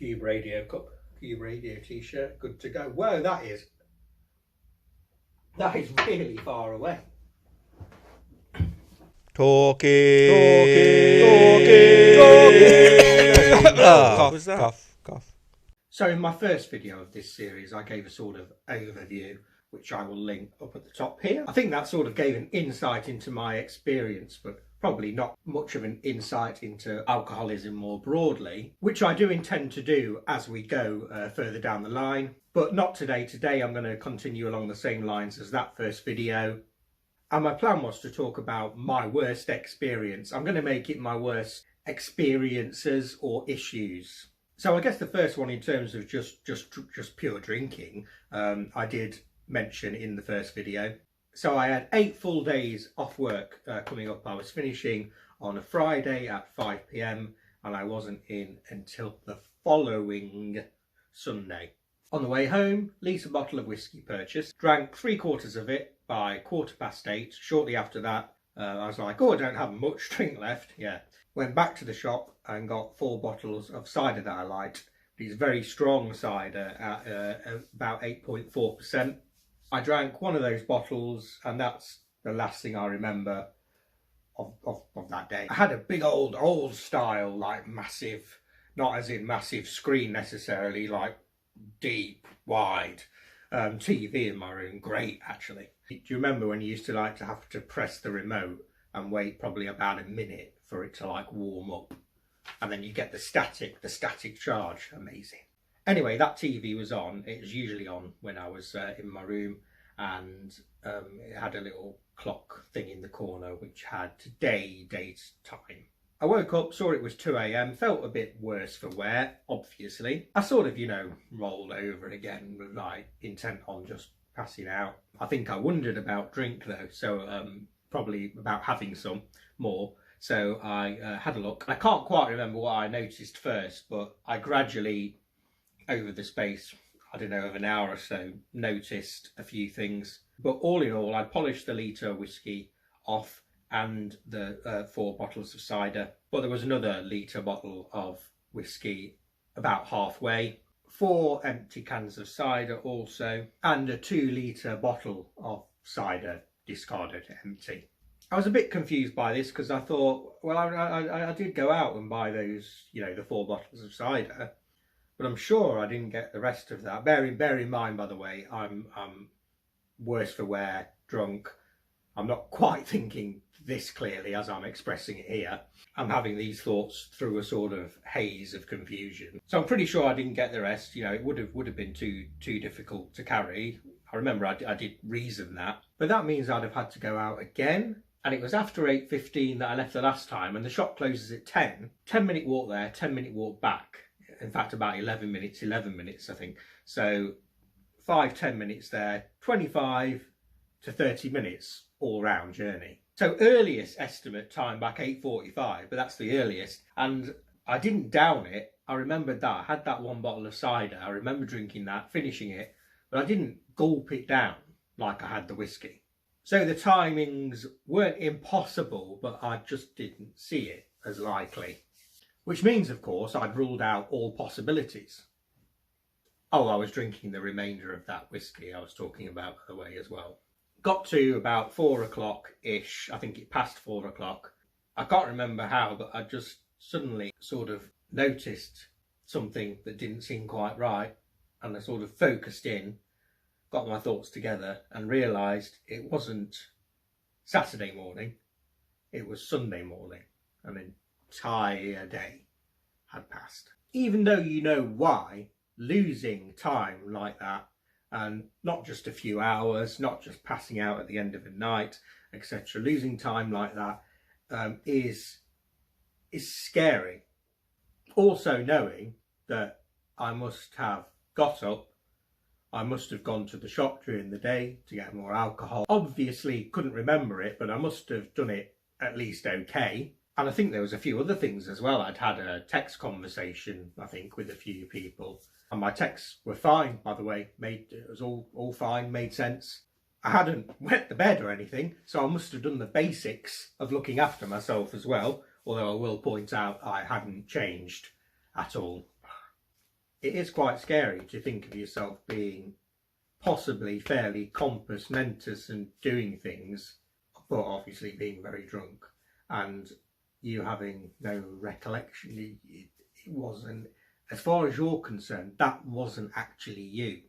Cube Radio cup, Cube Radio t-shirt, good to go. Whoa, that is really far away. Talking. Cough. So in my first video of this series, I gave a sort of overview, which I will link up at the top here. I think that sort of gave an insight into my experience, but probably not much of an insight into alcoholism more broadly, which I do intend to do as we go further down the line, but not today. Today I'm going to continue along the same lines as that first video. And my plan was to talk about my worst experience. I'm going to make it my worst experiences or issues. So I guess the first one, in terms of just pure drinking, I did mention in the first video. So I had 8 full days off work coming up. I was finishing on a Friday at 5 p.m. and I wasn't in until the following Sunday. On the way home, litre bottle of whiskey purchased, drank 3/4 of it by 8:15. Shortly after that, I was like, oh, I don't have much drink left. Yeah. Went back to the shop and got 4 bottles of cider that I liked. These very strong cider at about 8.4%. I drank one of those bottles and that's the last thing I remember of that day. I had a big old style, like massive, not as in massive screen necessarily, like deep, wide TV in my room. Great, actually. Do you remember when you used to have to press the remote and wait probably about a minute for it to like warm up, and then you get the static charge? Amazing. Anyway, that TV was on. It was usually on when I was in my room, and it had a little clock thing in the corner which had date, time. I woke up, saw it was 2 a.m, felt a bit worse for wear, obviously. I sort of, rolled over again, like intent on just passing out. I think I wondered about drink though, so probably about having some more. So I had a look. I can't quite remember what I noticed first, but I gradually, over the space, I don't know, of an hour or so, noticed a few things. But all in all, I polished the litre of whiskey off and the 4 bottles of cider. But there was another litre bottle of whiskey about halfway, 4 empty cans of cider also, and a 2-litre bottle of cider discarded empty. I was a bit confused by this because I thought, well, I did go out and buy those, the 4 bottles of cider, but I'm sure I didn't get the rest of that. Bear in mind, by the way, I'm worse for wear, drunk. I'm not quite thinking this clearly as I'm expressing it here. I'm having these thoughts through a sort of haze of confusion. So I'm pretty sure I didn't get the rest. It would have been too difficult to carry. I remember I did reason that, but that means I'd have had to go out again. And it was after 8:15 that I left the last time, and the shop closes at 10. 10-minute walk there, 10-minute walk back. In fact, about 11 minutes, I think. So 5-10 minutes there, 25 to 30 minutes all round journey. So earliest estimate time back 8:45, but that's the earliest. And I didn't down it. I remembered that. I had that 1 bottle of cider. I remember drinking that, finishing it, but I didn't gulp it down like I had the whiskey. So the timings weren't impossible, but I just didn't see it as likely. Which means, of course, I'd ruled out all possibilities. Oh, I was drinking the remainder of that whiskey I was talking about by the way as well. Got to about 4 o'clock-ish, I think it passed 4 o'clock. I can't remember how, but I just suddenly sort of noticed something that didn't seem quite right, and I sort of focused in, got my thoughts together and realised it wasn't Saturday morning, it was Sunday morning. An entire day had passed. Even though you know why, losing time like that, and not just a few hours, not just passing out at the end of a night, etc. Losing time like that is scary. Also knowing that I must have got up, I must have gone to the shop during the day to get more alcohol. Obviously couldn't remember it, but I must have done it at least okay. And I think there was a few other things as well. I'd had a text conversation, I think, with a few people. And my texts were fine, by the way. It was all fine, made sense. I hadn't wet the bed or anything, so I must have done the basics of looking after myself as well. Although I will point out I hadn't changed at all. it is quite scary to think of yourself being possibly fairly compos mentis and doing things, but obviously being very drunk, and you having no recollection. It wasn't, as far as you're concerned, that wasn't actually you.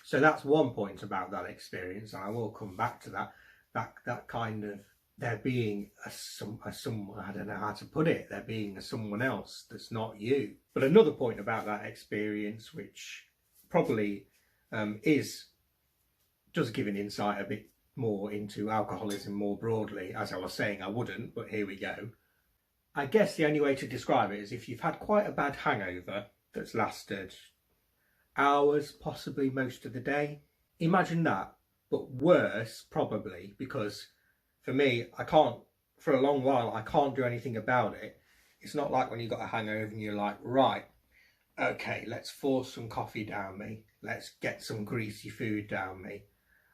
So that's one point about that experience, and I will come back to that kind of there being a someone, I don't know how to put it, there being a someone else that's not you. But another point about that experience, which probably does give an insight a bit more into alcoholism more broadly. As I was saying, I wouldn't, but here we go. I guess the only way to describe it is if you've had quite a bad hangover that's lasted hours, possibly most of the day. Imagine that, but worse probably, because for me, I can't, for a long while, I can't do anything about it. It's not like when you've got a hangover and you're like, right, okay, let's force some coffee down me. Let's get some greasy food down me.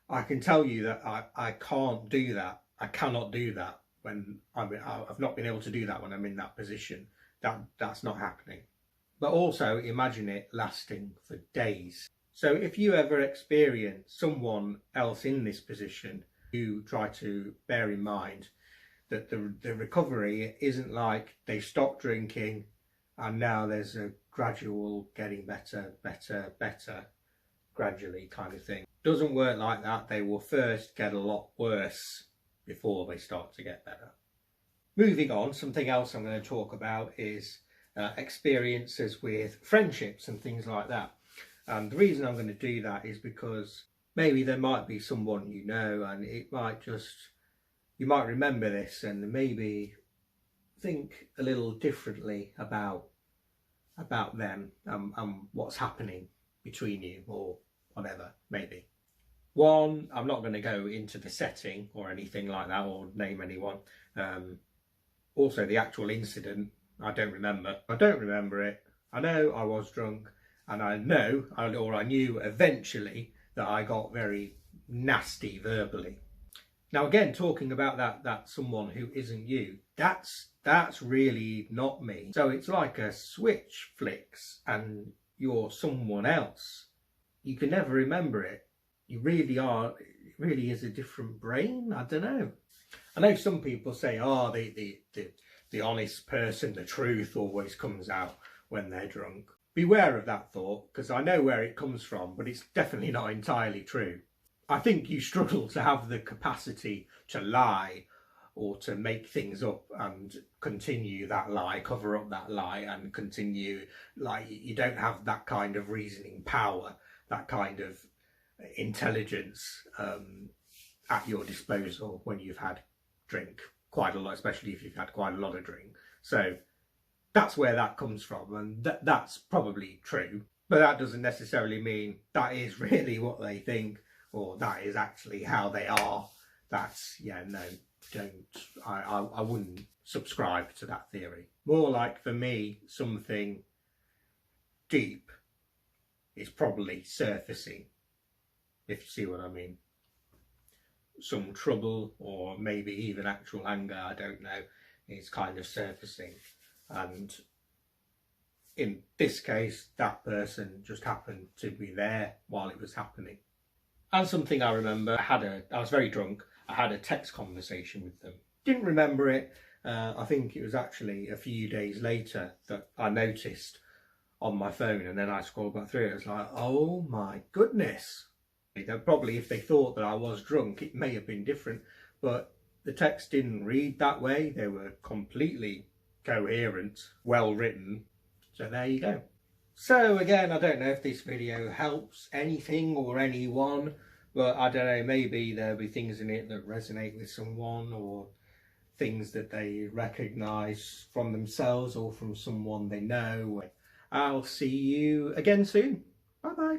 I can tell you that I can't do that. I cannot do that when I've not been able to do that when I'm in that position. That's not happening. But also imagine it lasting for days. So if you ever experience someone else in this position, you try to bear in mind that the recovery isn't like they stopped drinking and now there's a gradual getting better gradually kind of thing. Doesn't work like that. They will first get a lot worse before they start to get better. Moving on, something else I'm going to talk about is experiences with friendships and things like that. And the reason I'm going to do that is because maybe there might be someone you know, and it might just, you might remember this and maybe think a little differently about them and what's happening between you or whatever, maybe. One, I'm not going to go into the setting or anything like that or name anyone. Also, the actual incident, I don't remember. I don't remember it. I know I was drunk, and I know, or I knew eventually, that I got very nasty verbally. Now again, talking about that someone who isn't you, that's really not me. So it's like a switch flicks and you're someone else. You can never remember it. You really are, it really is a different brain. I don't know. I know some people say, oh, the honest person, the truth always comes out when they're drunk. Beware of that thought, because I know where it comes from, but it's definitely not entirely true. I think you struggle to have the capacity to lie or to make things up and continue that lie, cover up that lie and continue, like, you don't have that kind of reasoning power, that kind of intelligence at your disposal when you've had drink quite a lot, especially if you've had quite a lot of drink. So that's where that comes from, and that's probably true, but that doesn't necessarily mean that is really what they think or that is actually how they are. That's, yeah, no, don't, I wouldn't subscribe to that theory. More like, for me, something deep is probably surfacing, if you see what I mean. Some trouble or maybe even actual anger, I don't know, is kind of surfacing. And in this case, that person just happened to be there while it was happening. And something I remember, I was very drunk, I had a text conversation with them. Didn't remember it. I think it was actually a few days later that I noticed on my phone, and then I scrolled back through it. It was like, oh my goodness. Probably if they thought that I was drunk, it may have been different, but the text didn't read that way. They were completely coherent, well written. So there you go. So again, I don't know if this video helps anything or anyone, but I don't know, maybe there'll be things in it that resonate with someone or things that they recognise from themselves or from someone they know. I'll see you again soon. Bye bye.